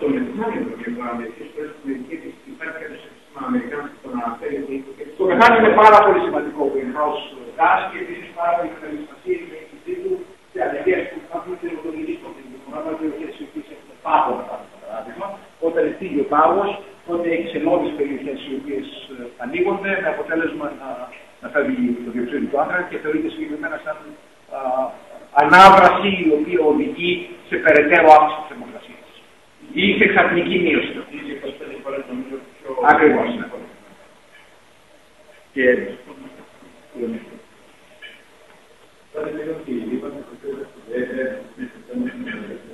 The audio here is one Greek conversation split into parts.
αυτό με την άλλη πλευρά, μερικές φορές που υπάρχει κάποιος σύστημα Αμερικάνων που τον αναφέρει. Το μεθάνιο είναι πάρα πολύ σημαντικό greenhouse gas και επίσης πάρα πολύ καλή σημασία για την χρήση του σε αλλαγές που υπάρχουν στην οδηγητική Υπάρχουν περιοχές οι οποίες έχουν πάγο, για παράδειγμα. Όταν φύγει ο πάγος, τότε έχει ενώδεις περιοχές οι οποίες ανοίγονται με αποτέλεσμα να φεύγει το διοξείδιο του άνθρακα και θεωρείται συγκεκριμένα σαν ανάβραση η οποία οδηγεί σε περαιτέρω αύξηση της θερμοκρασίας ή σε ξαφνική μείωση. Ακριβώς. Και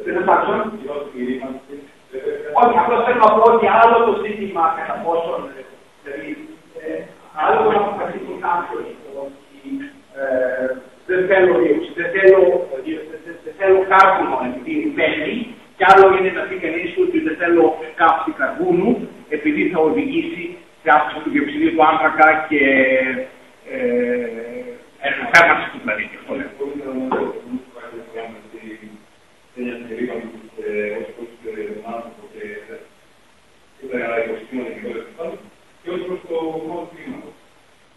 δεν θα πάξω. Όχι, απλώς θέλω να πω ότι άλλο το ζήτημα κατά πόσον, δηλαδή, άλλο το να αποφασίσει κάποιος ότι δεν θέλω κάρβουνο επειδή ρηπαίνει, και άλλο είναι να πει κανείς ότι δεν θέλω καύση καρβούνου επειδή θα οδηγήσει σε αύξηση του διοξειδίου του άνθρακα και θέρμανση του πλανήτη. Και ως προς το μόνο κλίμα.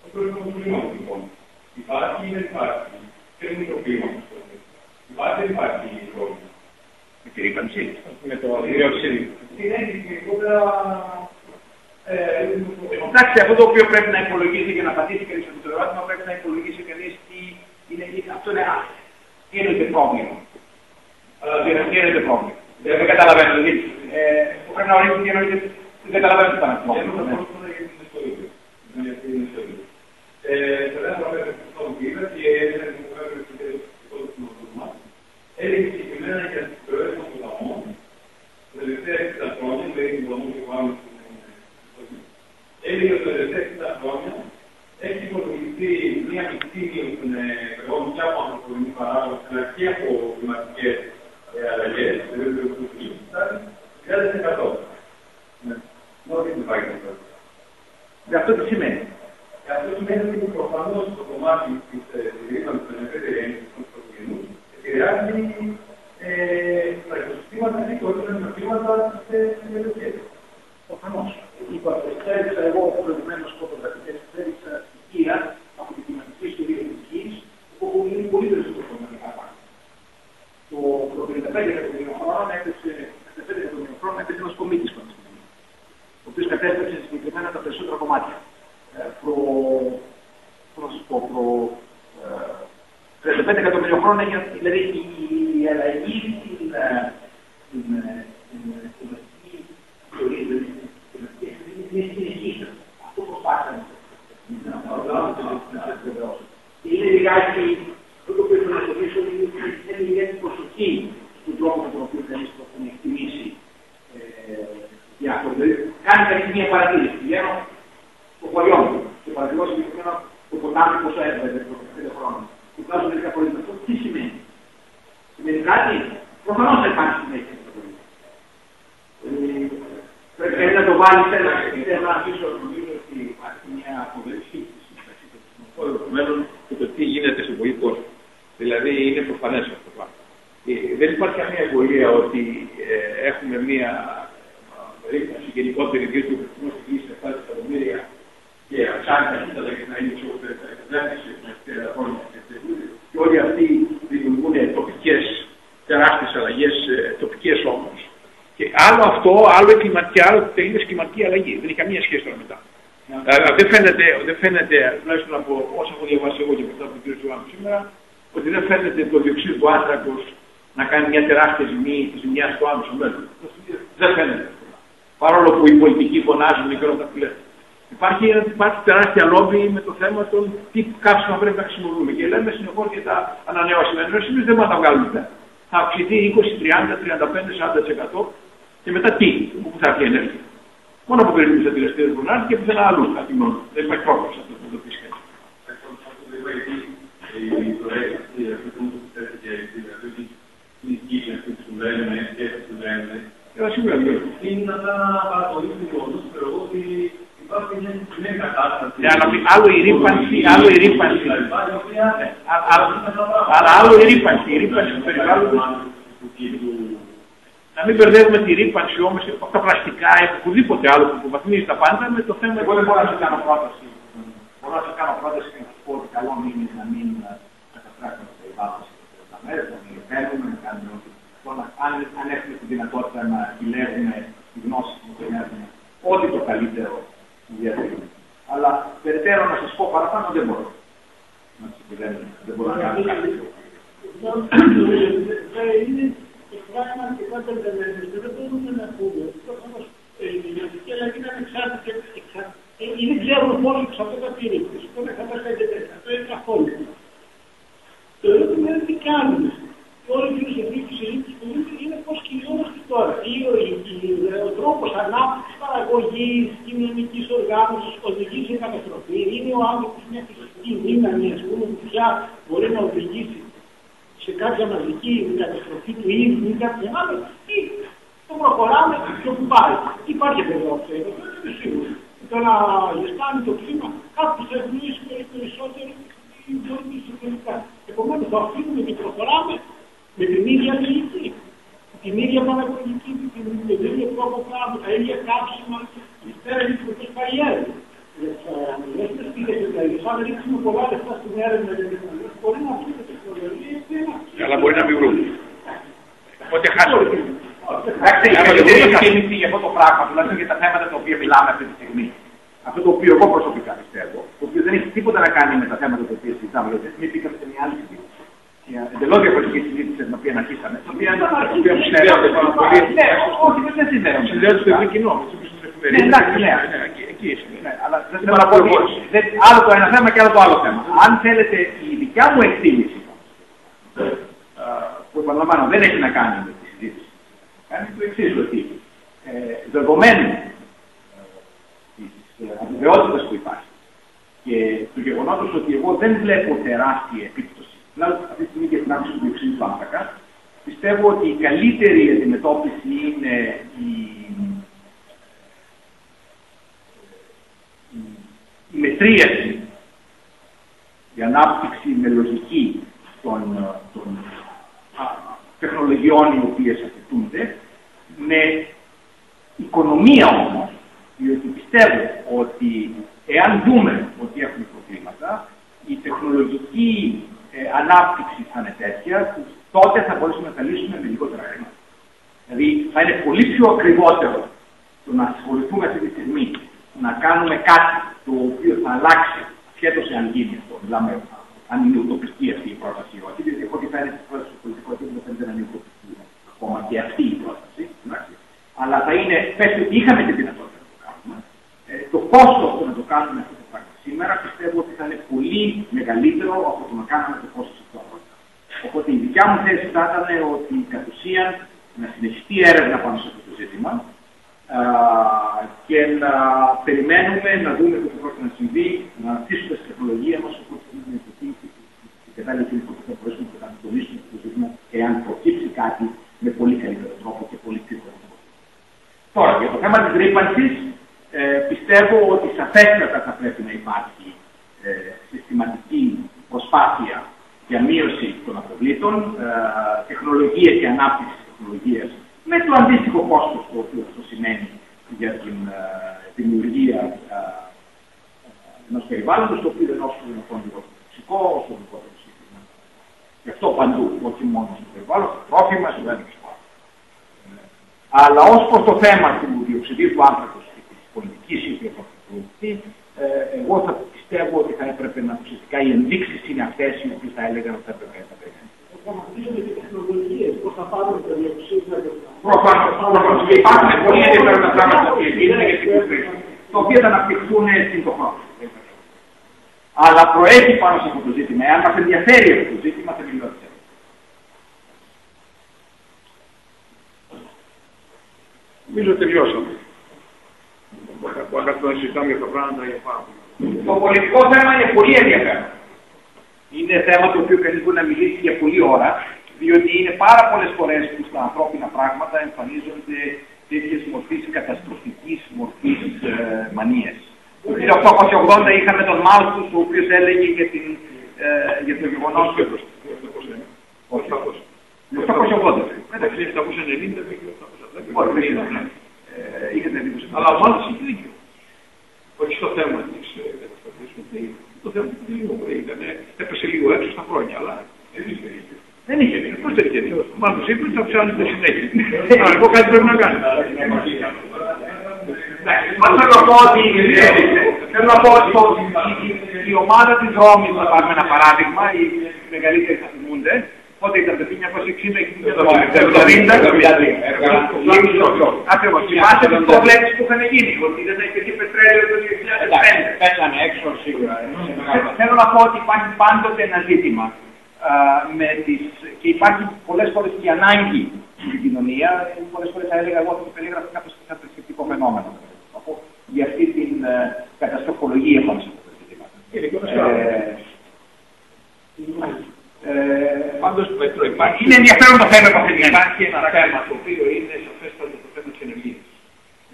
Ως προς το κλίμα, λοιπόν, υπάρχει ή δεν υπάρχει. Δεν είναι το κλίμα που στέλνει. Υπάρχει ή δεν υπάρχει πρόβλημα. Με τη ρήπανση, με το διοξείδιο. Εντάξει, αυτό το οποίο πρέπει να υπολογίσει και να απαντήσει κανείς αυτό το ερώτημα, πρέπει να υπολογίσει κανείς τι είναι. Αυτό είναι άθλημα. Τι είναι το πρόβλημα. Τι είναι το πρόβλημα. Δεν καταλαβαίνω. Δηλαδή, πρέπει να ορίσει τι εννοείται. Δεν καταλαβαίνω τι ήταν αυτό. Έλεγε συγκεκριμένα για τις προέλευσεις των ποταμών, τα τελευταία 60 χρόνια, δηλαδή την ποταμό και πάνω στην έλεγε ότι τα τελευταία 60 χρόνια έχει υπολογιστεί μια μεικτή μείωση των εκπομπών και από ανθρωπογενή παράγοντα, αλλά και από κλιματικές αλλαγές, δηλαδή το κλίμα φτάσει 1000%. Όχι, δεν υπάρχει αυτό. Αυτό τι σημαίνει. Αυτό σημαίνει ότι προφανώς το κομμάτι της ρήπανσης των ευρύτερων των πρωτογενούς επηρεάζει τα οικοσυστήματα και όχι τα κλίματα στις περιοχές. Προφανώς. Είπα, έριξα εγώ προηγουμένως φωτογραφικές, έριξα στοιχεία από την κλιματική ιστορία της γης, που έχουν γίνει πολύ περισσότερο χρονικά πάνω. Το 55 εκατομμύριο χρόνων έπεσε ένας κομίτης πάνω στην γη, ο οποίος κατέστρεψε συγκεκριμένα τα περισσότερα κομμάτια. Προ 35 εκατομμύριο χρόνια, δηλαδή η αλλαγή στην είναι συνεχής. Αυτό προσπάθησαμε. Είναι λιγάκι, αυτό το οποίο θέλω να τονίσω, είναι λιγάκι προσοχή στον τρόπο με τον οποίο κανείς το έχουν εκτιμήσει διάφορα. Δηλαδή, κάνει κανείς μια παρατήρηση. Πηγαίνω στο χωριό μου και παρατηρώ συγκεκριμένα το ποτάμι πόσο έβγαζε το 5 χρόνια. Του βγάζω μερικά απολύτως. Αυτό τι σημαίνει. Σημαίνει κάτι, προφανώς θα υπάρχει συνέχεια. Πρέπει να το βάλει σε ένα αφήσω. Νομίζω ότι υπάρχει μια αποδοχή μεταξύ των μέλλον και το τι γίνεται σε πολύ κόσμο. Δηλαδή είναι προφανές αυτό το πράγμα. Δεν υπάρχει καμία εμβολία ότι έχουμε μια ρήπανση γενικότερη διότι ο πληθυσμός της γης είναι 7 εκατομμύρια και αυξάνει ταχύτητα και να είναι σε 50 χρόνια. Και όλοι αυτοί δημιουργούν τοπικές τεράστιες αλλαγές, τοπικές όμως. Και άλλο αυτό, άλλο η κλιματική, άλλο τελείως κλιματική αλλαγή. Δεν έχει καμία σχέση τώρα μετά. Δεν φαίνεται, τουλάχιστον από όσα έχω διαβάσει εγώ και μετά από τον κύριο Τζουάνου σήμερα, ότι δεν φαίνεται το διοξείδιο του άνθρακος να κάνει μια τεράστια ζημιά στο άμεσο μέλλον. Δεν φαίνεται. Παρόλο που οι πολιτικοί φωνάζουν και όλα τα που λένε. Υπάρχει τεράστια λόμπι με το θέμα των τι καύσιμα πρέπει να χρησιμοποιούμε. Και λέμε συνεχώς για τα ανανεώσιμα. Εμείς δεν θα τα βγάλουμε πέρα. Θα αυξηθεί 20, 30, 35, 40%. Και μετά τι, όπου θα έρθει η ενέργεια. Μόνο από περίπτωση αντιλαστήρες γονάτων και πουθενά αλλού. Δεν υπάρχει πρόβλημα σε αυτό που το πει κανείς. Η προέκταση αυτή που θέτει και η γη αυτή που λένε και αυτή που λένε. Σίγουρα είναι να τα παρακολουθήσει το γεγονός ότι υπάρχει μια νέα κατάσταση. Άλλο η ρήπανση, άλλο η ρήπανση. Αλλά άλλο η ρήπανση. Η ρήπανση του περιβάλλοντος. Να μην μπερδεύουμε τη ρήπανση όμως, τα πλαστικά ή οπουδήποτε άλλο που υποβαθμίζει τα πάντα με το θέμα. Εγώ δεν μπορώ να σας κάνω πρόταση. Μπορώ να σας κάνω πρόταση και να σας πω ότι καλό είναι να μην καταστρέφουμε το περιβάλλον τα μέρες, να μην φέρνουμε, να κάνουμε ό,τι. Αν έχουμε τη δυνατότητα να επιλέγουμε τη γνώση που χρειάζεται, ό,τι το καλύτερο διαδίδουμε. Αλλά περαιτέρω να σας πω παραπάνω δεν μπορώ. Δεν μπορώ να κάνω κάτι. Το πράγμα και πάντα δεν μπορούμε να πούμε. Η ιδιωτική αλλαγή είναι ανεξάρτητη. Είναι ξέρουν πόσο εξαρτάται από τη ρήπανση. Το 15% είναι καθόλου. Το ερώτημα είναι τι κάνουμε. Όλη η φιλοσοφία της συζήτησης που είναι πώς κινούμαστε τώρα. Ο τρόπος ανάπτυξης, παραγωγής, κοινωνικής οργάνωσης οδηγεί σε καταστροφή. Είναι ο άνθρωπος μια φυσική δύναμη, ας πούμε, που πια μπορεί να οδηγήσει σε κάποια μαζική καταστροφή του ίδιου ή κάποιον άλλο, ή το προχωράμε και όπου πάει. Υπάρχει βέβαια αυτό, δεν είναι σίγουρο. Το να ζεστάνει το κλίμα, κάποιος θα ευνοήσει πολύ περισσότερο ή μπορεί να συμφωνικά. Επομένως, το αφήνουμε και προχωράμε με την ίδια λογική, την ίδια παραγωγική, τον ίδιο τρόπο πράγμα, τα ίδια κάψιμα, ύστερα ρίχνουμε το σπαγιέρι. Δεν είναι σπίγες και τα ίδια. Αν ρίξουμε πολλά λεφτά στην έρευνα για την τεχνολογία, μπορεί να βρούμε τεχνολογία και να... Αλλά μπορεί να μην βρούμε. Οπότε χάσουμε. Εντάξει, δεν είναι κίνηση για αυτό το πράγμα, τουλάχιστον για τα θέματα τα οποία μιλάμε αυτή τη στιγμή. Αυτό το οποίο εγώ προσωπικά πιστεύω, το οποίο δεν έχει τίποτα να κάνει με τα θέματα τα οποία συζητάμε, γιατί μην πήγαμε σε μια άλλη συζήτηση. Εντελώς διαφορετική συζήτηση την οποία αρχίσαμε. Την οποία συνδέονται πάρα πολύ. Ναι, όχι, δεν συνδέονται. Συνδέονται στο ευρύ κοινό. Ναι, εντάξει, ναι. Εκεί είναι. Αλλά δεν θέλω να πω άλλο το ένα θέμα και άλλο το άλλο θέμα. Αν θέλετε, η δικιά μου εκτίμηση, που επαναλαμβάνω δεν έχει να κάνει με τη συζήτηση, κάνει το εξής, ότι δεδομένου της αβεβαιότητας που υπάρχει και του γεγονότος ότι εγώ δεν βλέπω τεράστια επίπτωση, δηλαδή αυτή τη στιγμή και την άποψη του διοξείδου του άνθρακα, πιστεύω ότι η καλύτερη αντιμετώπιση είναι η μετρίαση, η ανάπτυξη με λογική των τεχνολογιών οι οποίες απαιτούνται, με οικονομία όμως, διότι πιστεύω ότι εάν δούμε ότι έχουμε προβλήματα, η τεχνολογική ανάπτυξη θα είναι τέτοια, που τότε θα μπορέσουμε να τα λύσουμε με λιγότερα χρήματα. Δηλαδή θα είναι πολύ πιο ακριβότερο το να ασχοληθούμε αυτή τη στιγμή, να κάνουμε κάτι το οποίο θα αλλάξει, σχέτως εάν γίνει αυτό. Μιλάμε αν είναι ουτοπιστική αυτή η πρόταση ή όχι, διότι έχω τη φαίνεται στην πρόταση του πολιτικού επίπεδο φαίνεται να είναι ουτοπιστική ακόμα και αυτή η πρόταση. Αλλά θα είναι, πες ότι είχαμε τη δυνατότητα να το κάνουμε, το κόστος του να το κάνουμε αυτό το πράγμα σήμερα πιστεύω ότι θα είναι πολύ μεγαλύτερο από το να κάνουμε το κόστος αυτό αργότερα. Οπότε η δικιά μου θέση θα ήταν ότι κατ' ουσίαν να συνεχιστεί έρευνα πάνω σε αυτό το ζήτημα και να περιμένουμε να δούμε το τι πρόκειται να συμβεί, να αναπτύσσουμε τη τεχνολογία μας οπότε να είναι την κατάλληλη κίνηση που θα μπορέσουμε να αντιμετωπίσουμε το ζήτημα εάν προκύψει κάτι με πολύ καλύτερο τρόπο και πολύ πιο τρόπο. Τώρα, για το θέμα της ρήπανσης, πιστεύω ότι σαφέστατα θα πρέπει να υπάρχει συστηματική προσπάθεια για μείωση των αποβλήτων, τεχνολογία και ανάπτυξη τεχνολογίας με το αντίστοιχο κόστος το οποίο αυτό σημαίνει για την δημιουργία ενός περιβάλλοντος, το οποίο δεν όσο δυνατόν λιγότερο τοξικό, όσο λιγότερο σύστημα. Γι' αυτό παντού, όχι μόνο στο περιβάλλον, στο τρόφιμα, στο ένα και στο άλλο. Αλλά ως προς το θέμα του διοξειδίου του άνθρακος και της πολιτικής η οποία θα ακολουθεί, εγώ θα πιστεύω ότι θα έπρεπε να ουσιαστικά οι ενδείξεις είναι αυτές οι οποίες θα έλεγαν ότι θα έπρεπε να περιμένουν. Προγραμματίζονται και τεχνολογίες, πώς θα πάρουν τα διοξείδια. Προφανώς. Και υπάρχουν πολύ ενδιαφέροντα πράγματα που γίνονται και τα οποία θα αναπτυχθούν στην το χρόνο. Αλλά προέχει πάνω σε αυτό το ζήτημα. Εάν μας ενδιαφέρει αυτό το ζήτημα, θα μιλήσουμε. Νομίζω τελειώσαμε. Μπορούμε να συζητάμε για τα πράγματα για πάρα πολύ. Το πολιτικό θέμα είναι πολύ ενδιαφέρον. Είναι θέμα το οποίο κανείς μπορεί να μιλήσει για πολλή ώρα, διότι είναι πάρα πολλές φορές που στα ανθρώπινα πράγματα εμφανίζονται τέτοιες μορφής καταστροφικής μορφής μανίες. Το 1880 είχαμε τον Μάλθους, ο οποίος έλεγε για το γεγονός. Όχι. 1880. Μεταξύ 790 και 1890. Όχι, δεν είναι. Είχατε δίκιο. Αλλά ο Μάλτης είχε δίκιο. Όχι στο θέμα της καταστροφής, το θέμα του λίγο. Έπεσε λίγο έξω στα χρόνια, αλλά δεν είχε δίκιο. Πώς δεν είχε δίκιο. Ο Μάλτης είπε ότι θα ψάχνετε συνέχεια. Εγώ κάτι πρέπει να κάνω. Θέλω να πω ότι η ομάδα της Ρώμης, να πάρουμε ένα παράδειγμα, οι μεγαλύτεροι θα θυμούνται, πότε ήταν το 1960 και το 1970. Ακριβώς. Θυμάστε τις προβλέψεις που είχαν γίνει, ότι δεν θα υπήρχε πετρέλαιο το 2005. Πέσανε έξω σίγουρα. Θέλω να πω ότι υπάρχει πάντοτε ένα ζήτημα και υπάρχει πολλές φορές και ανάγκη στην κοινωνία, πολλές φορές θα έλεγα εγώ ότι το περίγραφα κάποιος σαν θρησκευτικό φαινόμενο. Για αυτή την καταστροφολογία πάνω σε αυτά τα ζητήματα. Πάντως, Πέτρο, είναι ενδιαφέρον το θέμα που υπάρχει ένα θέμα το οποίο είναι σαφέστατο το θέμα της ενεργείας.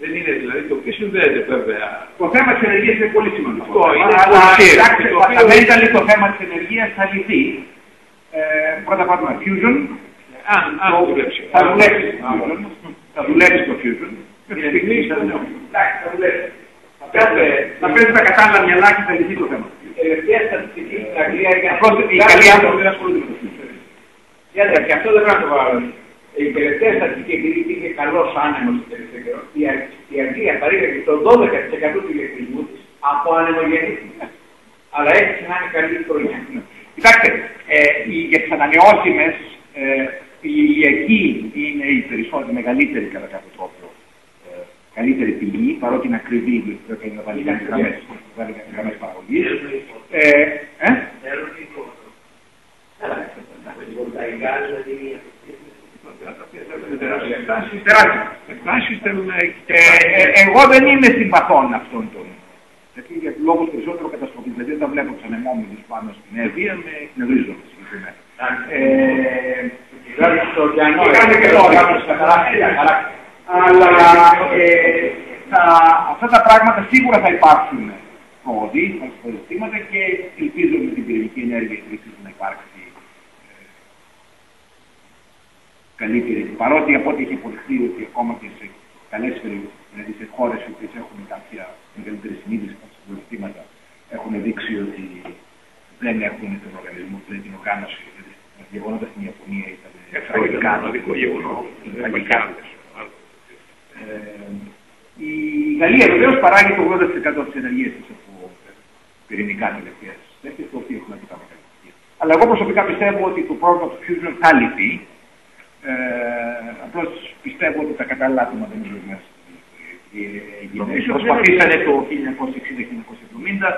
Δεν είναι δηλαδή το οποίο συνδέεται βέβαια. Το θέμα της ενεργείας είναι πολύ σημαντικό. Αλλά fundamentally το θέμα της ενεργείας θα λυθεί. Πρώτα απ' όλα fusion. Αν δουλέψει. Θα δουλέψει το fusion. Θα παίζει τα κατάλληλα μυαλά και θα λυθεί το θέμα. Η τελευταία στατιστική στην Αγγλία είναι η καλή άνθρωποι δεν ασχολούνται με το fusion. Και αυτό δεν πρέπει να το βάλω. Η τελευταία στατιστική, επειδή υπήρχε καλός άνεμος στο τελευταίο καιρό, η Αγγλία παρήγαγε το 12% του ηλεκτρισμού της από ανεμογεννήτρια. Αλλά έχει σημαίνει καλή χρονιά. Κοιτάξτε, για τις ανανεώσιμες, εκεί είναι η περισσότερη, μεγαλύτερη κατά κάποιο τρόπο, καλύτερη πηγή, παρότι είναι ακριβή, πρέπει να βάλει κάτι γραμμές παραγωγής. Εγώ δεν είμαι συμπαθών αυτών των. Γιατί για λόγους περισσότερο καταστροφής, δηλαδή όταν βλέπω τους ανεμόμενους πάνω στην Εύβοια, με εκνευρίζομαι συγκεκριμένα. Δηλαδή στο ωκεανό, αλλά αυτά τα πράγματα σίγουρα θα υπάρξουν πρόοδοι, θα ζητήματα και ελπίζω με την πυρηνική ενέργεια να υπάρξει καλύτερη. Παρότι από ό,τι έχει αποδειχθεί ότι ακόμα και σε καλές περιοχές, δηλαδή σε χώρες οι οποίες έχουν κάποια μεγαλύτερη συνείδηση από τα ζητήματα, έχουν δείξει ότι δεν έχουν τον οργανισμό, δηλαδή την οργάνωση. Τα γεγονότα στην Ιαπωνία ήταν τραγικά. Η Γαλλία βεβαίως παράγει το 80% της ενεργείας της από πυρηνικά τελευταίες τέτοιες, το οποίο έχουμε αρκετά μεγάλη. Αλλά εγώ προσωπικά πιστεύω ότι το πρόβλημα του fusion θα λυθεί. Απλώς πιστεύω ότι τα κατάλληλα άτομα δεν είναι μέσα. Προσπαθήσανε το 1960-1970.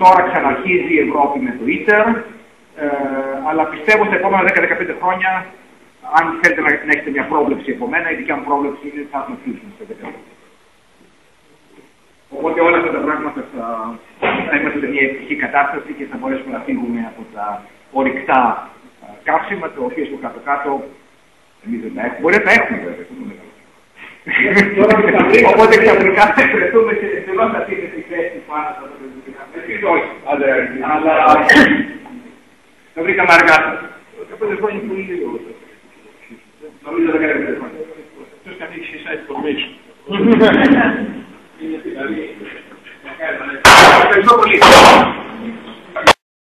Τώρα ξαναρχίζει η Ευρώπη με το ITER. Αλλά πιστεύω στα επόμενα 10-15 χρόνια, αν θέλετε να έχετε μια πρόβλεψη από μένα, η δικιά μου πρόβλεψη είναι ότι θα έχουμε fusion στο 10. Οπότε όλα αυτά τα πράγματα θα είμαστε σε μια ευτυχή κατάσταση και θα μπορέσουμε να φύγουμε από τα ορυκτά καύσιμα, τα οποία στο κάτω-κάτω εμείς δεν τα έχουμε. Μπορεί να τα έχουμε βέβαια. Οπότε ξαφνικά θα βρεθούμε σε εντελώς αντίθετη θέση πάνω από το δεν όχι. Αλλά το βρήκαμε αργά. 15 χρόνια πολύ λίγο. Νομίζω 15 χρόνια. Ποιος κάνει exercise formation. Ευχαριστώ πολύ.